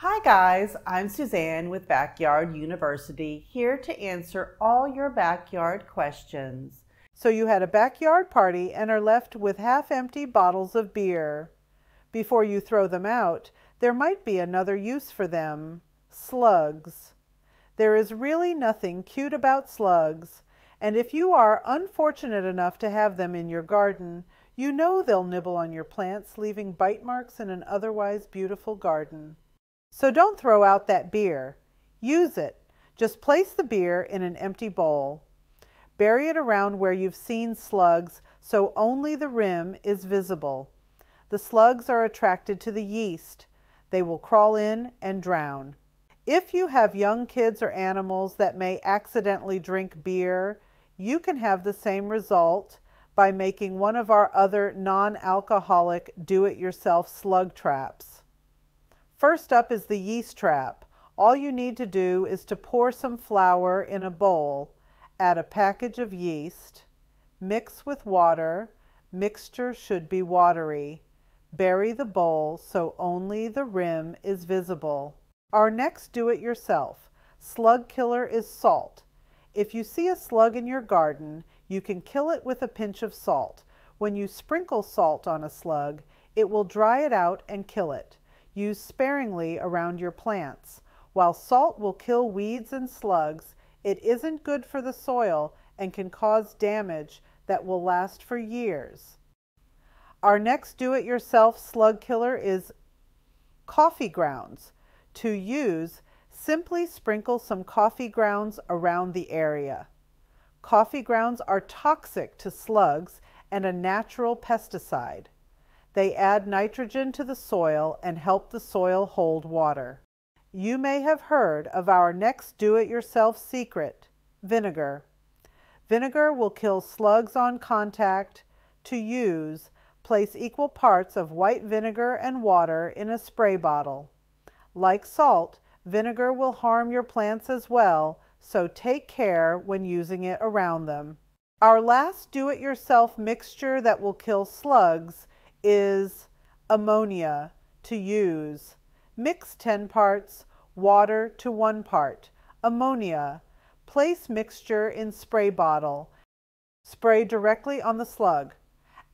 Hi guys, I'm Suzanne with Backyard University, here to answer all your backyard questions. So you had a backyard party and are left with half-empty bottles of beer. Before you throw them out, there might be another use for them. Slugs. There is really nothing cute about slugs, and if you are unfortunate enough to have them in your garden, you know they'll nibble on your plants, leaving bite marks in an otherwise beautiful garden. So don't throw out that beer. Use it. Just place the beer in an empty bowl. Bury it around where you've seen slugs so only the rim is visible. The slugs are attracted to the yeast. They will crawl in and drown. If you have young kids or animals that may accidentally drink beer, you can have the same result by making one of our other non-alcoholic do-it-yourself slug traps. First up is the yeast trap. All you need to do is to pour some flour in a bowl, add a package of yeast, mix with water. Mixture should be watery. Bury the bowl so only the rim is visible. Our next do-it-yourself slug killer is salt. If you see a slug in your garden, you can kill it with a pinch of salt. When you sprinkle salt on a slug, it will dry it out and kill it. Use sparingly around your plants. While salt will kill weeds and slugs, it isn't good for the soil and can cause damage that will last for years. Our next do-it-yourself slug killer is coffee grounds. To use, simply sprinkle some coffee grounds around the area. Coffee grounds are toxic to slugs and a natural pesticide. They add nitrogen to the soil and help the soil hold water. You may have heard of our next do-it-yourself secret, vinegar. Vinegar will kill slugs on contact. To use, place equal parts of white vinegar and water in a spray bottle. Like salt, vinegar will harm your plants as well, so take care when using it around them. Our last do-it-yourself mixture that will kill slugs is ammonia. To use, mix 10 parts water to 1 part ammonia. Place mixture in spray bottle. Spray directly on the slug.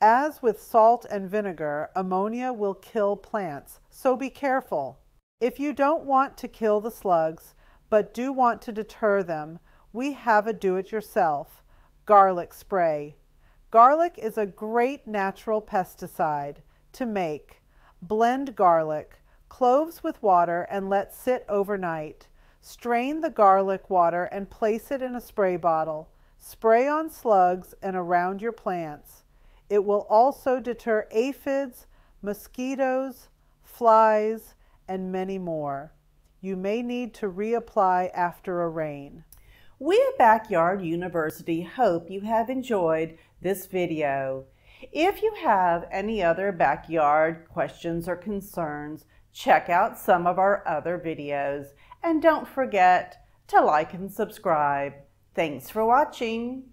As with salt and vinegar, ammonia will kill plants, so be careful. If you don't want to kill the slugs, but do want to deter them, we have a do-it-yourself, garlic spray. Garlic is a great natural pesticide. To make, blend garlic, cloves with water and let sit overnight. Strain the garlic water and place it in a spray bottle. Spray on slugs and around your plants. It will also deter aphids, mosquitoes, flies, and many more. You may need to reapply after a rain. We at Backyard University hope you have enjoyed this video. If you have any other backyard questions or concerns, check out some of our other videos and don't forget to like and subscribe. Thanks for watching.